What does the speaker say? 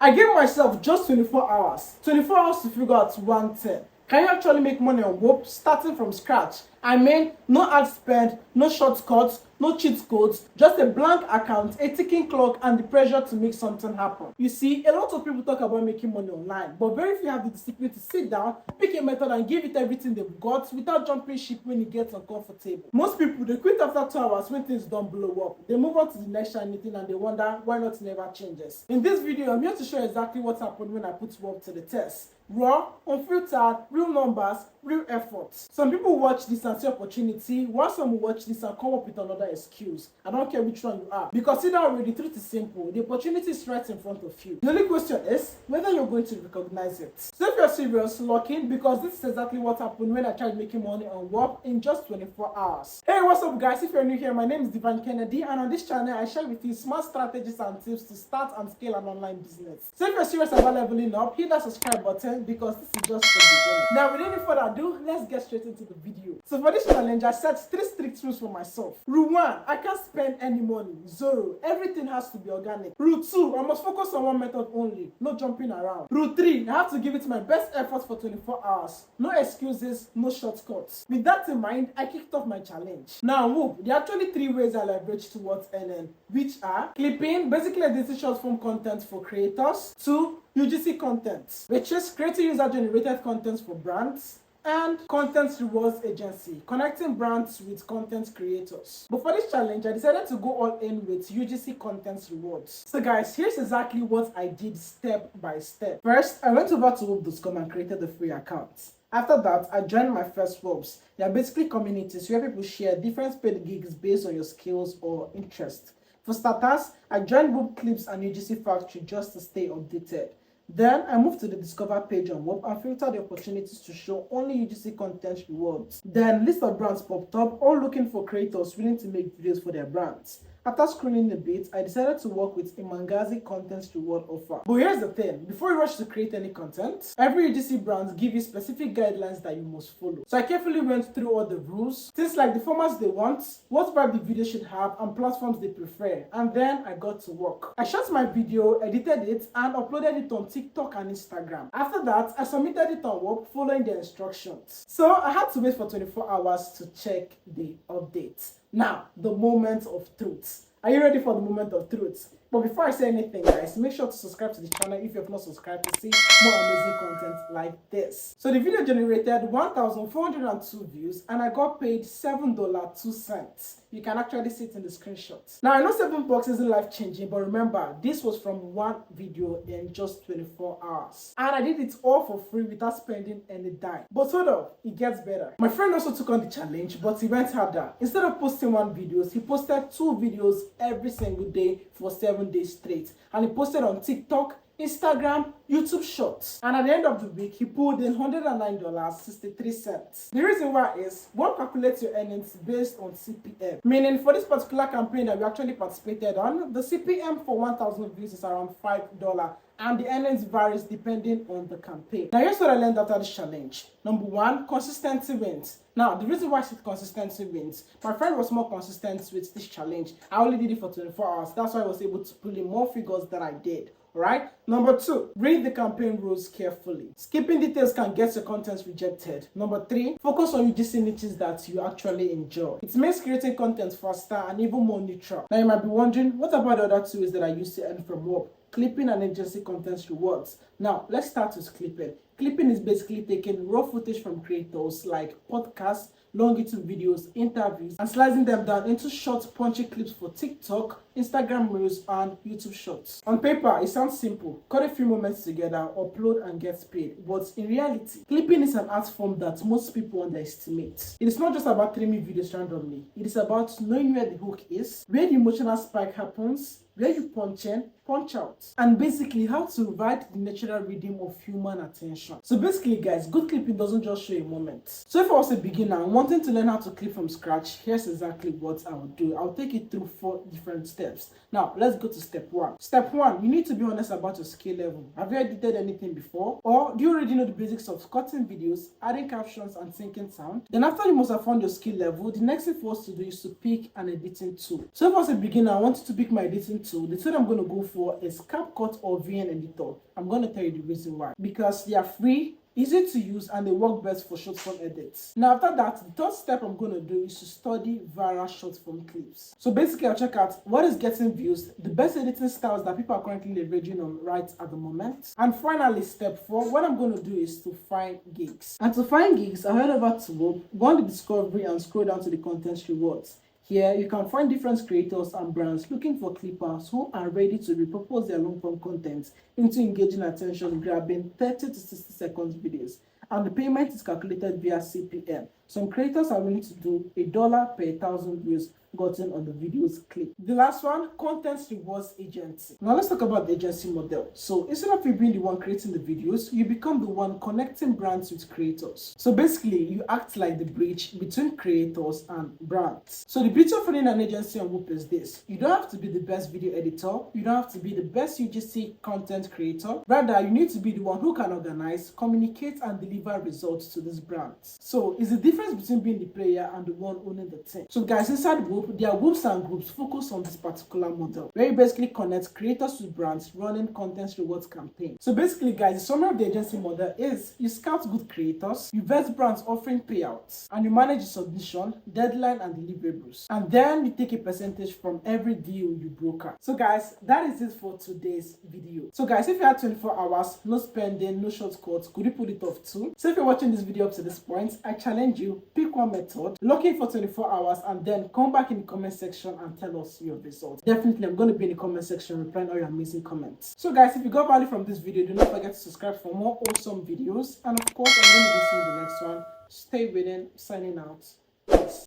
I gave myself just 24 hours. 24 hours to figure out one thing. Can you actually make money on Whop starting from scratch? I mean, no ad spend, no shortcuts, no cheat codes, just a blank account, a ticking clock, and the pressure to make something happen. You see, a lot of people talk about making money online, but very few have the discipline to sit down, pick a method, and give it everything they've got without jumping ship when it gets uncomfortable. Most people, they quit after 2 hours when things don't blow up. They move on to the next shiny thing and they wonder why not never changes. In this video, I'm here to show exactly what happened when I put Whop to the test. Raw, unfiltered, real numbers, real effort. Some people watch this and see opportunity, while some will watch this and come up with another excuse. I don't care which one you are. Because either way, the truth is simple. The opportunity is right in front of you. The only question is whether you're going to recognize it. So if you're serious, lock in, because this is exactly what happened when I tried making money on Whop in just 24 hours. Hey, what's up guys? If you're new here, my name is Divine Kennedy, and on this channel I share with you smart strategies and tips to start and scale an online business. So if you're serious about leveling up, hit that subscribe button, because this is just the beginning. Now, without any further ado, let's get straight into the video. So for this challenge, I set 3 strict rules for myself. Rule 1, I can't spend any money. 0, everything has to be organic. Rule 2, I must focus on one method only, no jumping around. Rule 3, I have to give it my best effort for 24 hours. No excuses, no shortcuts. With that in mind, I kicked off my challenge. Now, Whop, there are actually 3 ways I leverage towards earning, which are clipping, basically editing short form content for creators. 2, UGC content, which is creating user-generated content for brands, and content rewards agency, connecting brands with content creators. But for this challenge, I decided to go all in with UGC content rewards. So guys, here's exactly what I did step by step. First, I went over to Whop.com and created a free account. After that, I joined my first Whops. They are basically communities where people share different paid gigs based on your skills or interest. For starters, I joined Whop Clips and UGC Factory just to stay updated. Then I moved to the Discover page on Whop and filtered the opportunities to show only UGC content rewards. Then list of brands popped up, all looking for creators willing to make videos for their brands. After scrolling a bit, I decided to work with a Mangazi content reward offer. But here's the thing, before you rush to create any content, every UGC brand gives you specific guidelines that you must follow. So I carefully went through all the rules, things like the formats they want, what vibe the video should have, and platforms they prefer. And then I got to work. I shot my video, edited it, and uploaded it on TikTok and Instagram. After that, I submitted it on Whop following the instructions. So I had to wait for 24 hours to check the updates. Now, the moment of truth. Are you ready for the moment of truth? But before I say anything, guys, make sure to subscribe to the channel if you have not subscribed to see more amazing content like this. So the video generated 1,402 views and I got paid $7.02. You can actually see it in the screenshots. Now, I know $7 isn't life-changing, but remember, this was from one video in just 24 hours. And I did it all for free without spending any dime. But hold up, it gets better. My friend also took on the challenge, but he went harder. Instead of posting 1 video, he posted 2 videos every single day for 7 days straight. And he posted on TikTok, Instagram, YouTube Shorts. And at the end of the week, he pulled in $109.63. The reason why is, Whop calculates your earnings based on CPM. Meaning, for this particular campaign that we actually participated on, the CPM for 1,000 views is around $5. And the earnings varies depending on the campaign. Now, here's what I learned after this challenge. Number 1, consistency wins. Now, the reason why I said consistency wins, my friend was more consistent with this challenge. I only did it for 24 hours. That's why I was able to pull in more figures than I did. Right? Number 2, read the campaign rules carefully. Skipping details can get your content rejected. Number 3, focus on UGC niches that you actually enjoy. It makes creating content faster and even more neutral. Now you might be wondering, what about the other 2 ways that I used to earn from Whop? Clipping and agency content rewards. Now, let's start with clipping. Clipping is basically taking raw footage from creators like podcasts, long YouTube videos, interviews, and slicing them down into short, punchy clips for TikTok, Instagram Reels, and YouTube Shorts. On paper, it sounds simple. Cut a few moments together, upload, and get paid. But in reality, clipping is an art form that most people underestimate. It is not just about trimming videos randomly. It is about knowing where the hook is, where the emotional spike happens, where you punch in, punch out, and basically how to ride the natural rhythm of human attention. So basically, guys, good clipping doesn't just show a moment. So if I was a beginner wanting to learn how to clip from scratch, here's exactly what I would do. I'll take it through 4 different steps. steps. Now, let's go to step 1. Step 1, you need to be honest about your skill level. Have you edited anything before? Or do you already know the basics of cutting videos, adding captions, and syncing sound? Then after you must have found your skill level, the next thing for us to do is to pick an editing tool. So if as a beginner, I want you to pick my editing tool. The tool I'm going to go for is CapCut or VN Editor. I'm going to tell you the reason why. Because they are free, easy to use, and they work best for short form edits. Now after that, the third step I'm going to do is to study viral short form clips. So basically I'll check out what is getting views, the best editing styles that people are currently leveraging on right at the moment. And finally, step 4, what I'm going to do is to find gigs. And to find gigs, I head over to Whop, go on the discovery and scroll down to the content rewards. Here, you can find different creators and brands looking for clippers who are ready to repurpose their long-form content into engaging attention, grabbing 30 to 60 seconds videos. And the payment is calculated via CPM. Some creators are willing to do $1 per 1,000 views gotten on the video's clip. The last one, content rewards agency. Now let's talk about the agency model. So instead of you being the one creating the videos, you become the one connecting brands with creators. So basically, you act like the bridge between creators and brands. So the beauty of running an agency on Whop is this: you don't have to be the best video editor, you don't have to be the best UGC content creator. Rather, you need to be the one who can organize, communicate, and deliver results to these brands. So it's the difference between being the player and the one owning the team. So guys, inside Whop, there are groups and groups focus on this particular model, where you basically connect creators with brands running content rewards campaign. So basically guys, the summary of the agency model is you scout good creators, you vet brands offering payouts, and you manage the submission, deadline, and deliverables. And then you take a percentage from every deal you broker. So guys, that is it for today's video. So guys, if you had 24 hours, no spending, no shortcuts, could you pull it off too? So if you're watching this video up to this point, I challenge you, pick one method, lock in for 24 hours, and then come back in the comment section and tell us your results. Definitely, I'm going to be in the comment section replying all your amazing comments. So guys, if you got value from this video, do not forget to subscribe for more awesome videos. And of course, I'm going to be seeing you in the next one. Stay within, signing out.